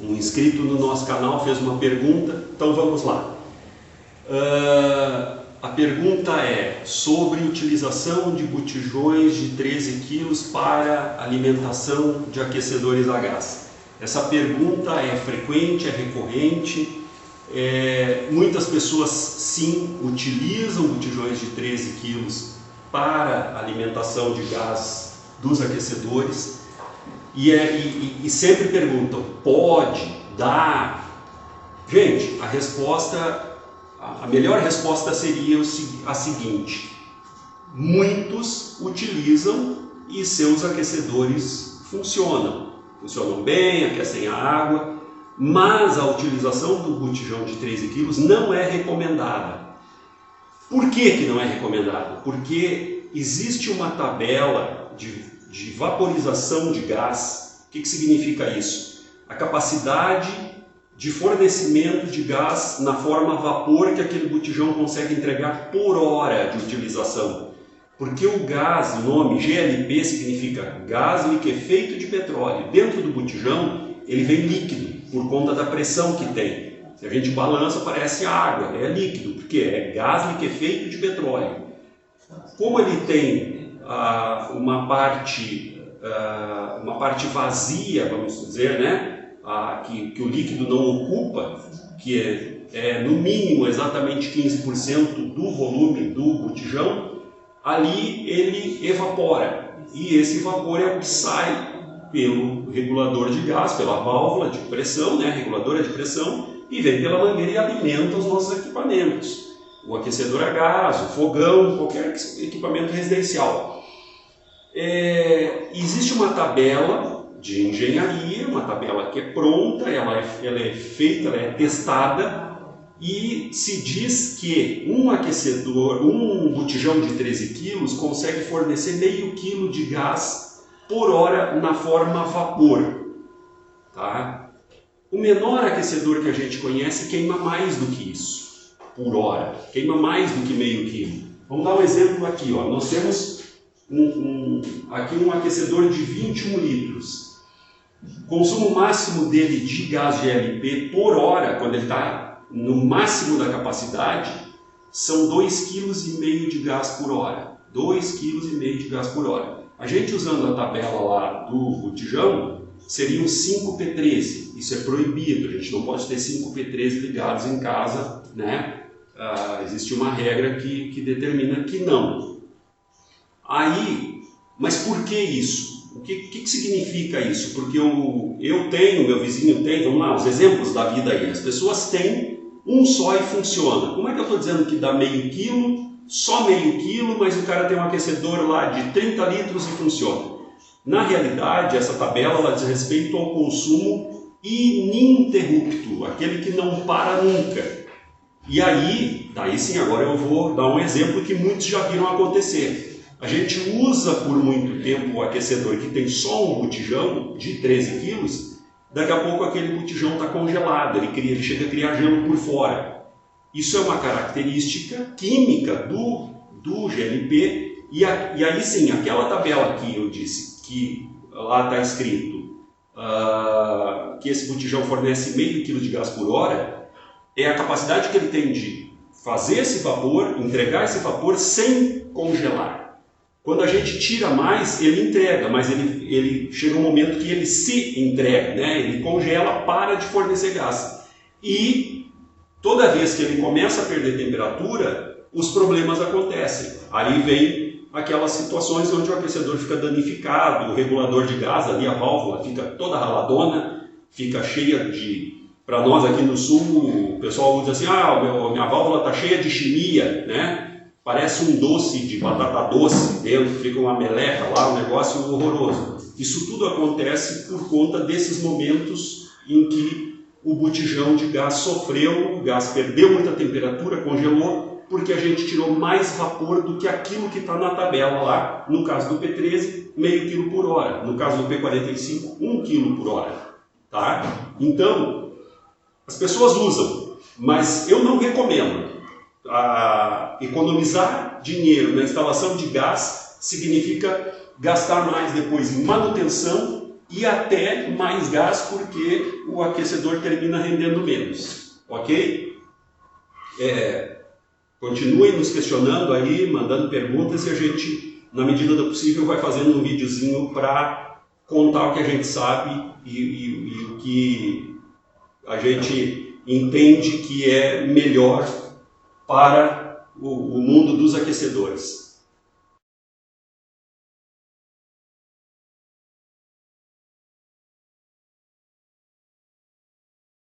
Um inscrito no nosso canal fez uma pergunta, então vamos lá. A pergunta é sobre utilização de botijões de 13 kg para alimentação de aquecedores a gás. Essa pergunta é frequente, é recorrente. Muitas pessoas sim utilizam botijões de 13 kg para alimentação de gás dos aquecedores e sempre perguntam, pode, dá? Gente, a melhor resposta seria a seguinte: muitos utilizam e seus aquecedores funcionam bem, aquecem a água, mas a utilização do botijão de 13 kg não é recomendada. Por que não é recomendado? Porque existe uma tabela de vaporização de gás. O que significa isso? A capacidade de fornecimento de gás na forma vapor que aquele botijão consegue entregar por hora de utilização. Porque o gás, o nome GLP significa gás liquefeito de petróleo. Dentro do botijão ele vem líquido por conta da pressão que tem. Se a gente balança, parece água, é líquido, porque é gás liquefeito de petróleo. Como ele tem uma parte vazia, vamos dizer, né? Que o líquido não ocupa, que é no mínimo exatamente 15% do volume do botijão, ali ele evapora. E esse vapor é o que sai pelo regulador de gás, pela válvula de pressão, né? Reguladora de pressão, e vem pela mangueira e alimenta os nossos equipamentos. O aquecedor a gás, o fogão, qualquer equipamento residencial. Existe uma tabela de engenharia, uma tabela que é pronta, ela é feita, ela é testada, e se diz que um botijão de 13 kg consegue fornecer meio quilo de gás por hora na forma vapor. Tá? O menor aquecedor que a gente conhece queima mais do que isso, por hora, queima mais do que meio quilo. Vamos dar um exemplo aqui, ó. Nós temos aqui um aquecedor de 21 litros. O consumo máximo dele de gás GLP por hora, quando ele está no máximo da capacidade, são 2,5 kg de gás por hora. 2,5 kg de gás por hora. A gente usando a tabela lá do botijão, seriam 5 P13. Isso é proibido, a gente não pode ter 5 P13 ligados em casa, né? Existe uma regra que determina que não. Mas por que isso? O que significa isso? Porque eu tenho, meu vizinho tem, vamos lá, os exemplos da vida aí. As pessoas têm um só e funciona. Como é que eu estou dizendo que dá meio quilo, só meio quilo, mas o cara tem um aquecedor lá de 30 litros e funciona? Na realidade, essa tabela ela diz respeito ao consumo ininterrupto, aquele que não para nunca. E daí sim, agora eu vou dar um exemplo que muitos já viram acontecer. A gente usa por muito tempo o aquecedor que tem só um botijão de 13 kg, daqui a pouco aquele botijão está congelado, ele chega a criar gelo por fora. Isso é uma característica química do GLP, e aí sim, aquela tabela que eu disse, que lá está escrito que esse botijão fornece meio quilo de gás por hora, é a capacidade que ele tem de fazer esse vapor, entregar esse vapor sem congelar. Quando a gente tira mais, ele entrega, mas ele chega um momento que ele se entrega, né? Ele congela, para de fornecer gás. E toda vez que ele começa a perder temperatura, os problemas acontecem. Aí vem aquelas situações onde o aquecedor fica danificado, o regulador de gás ali, a válvula fica toda raladona, fica cheia de... Para nós aqui no sul, o pessoal usa assim, minha válvula está cheia de chimia, né? Parece um doce de batata doce dentro, fica uma meleca lá, um negócio horroroso. Isso tudo acontece por conta desses momentos em que o botijão de gás sofreu, o gás perdeu muita temperatura, congelou, porque a gente tirou mais vapor do que aquilo que está na tabela lá. No caso do P13, meio quilo por hora. No caso do P45, 1 quilo por hora. Tá? Então, as pessoas usam, mas eu não recomendo. Economizar dinheiro na instalação de gás significa gastar mais depois em manutenção e até mais gás porque o aquecedor termina rendendo menos, ok? Continuem nos questionando aí, mandando perguntas e a gente, na medida do possível, vai fazendo um videozinho para contar o que a gente sabe e o que a gente entende que é melhor para o mundo dos aquecedores.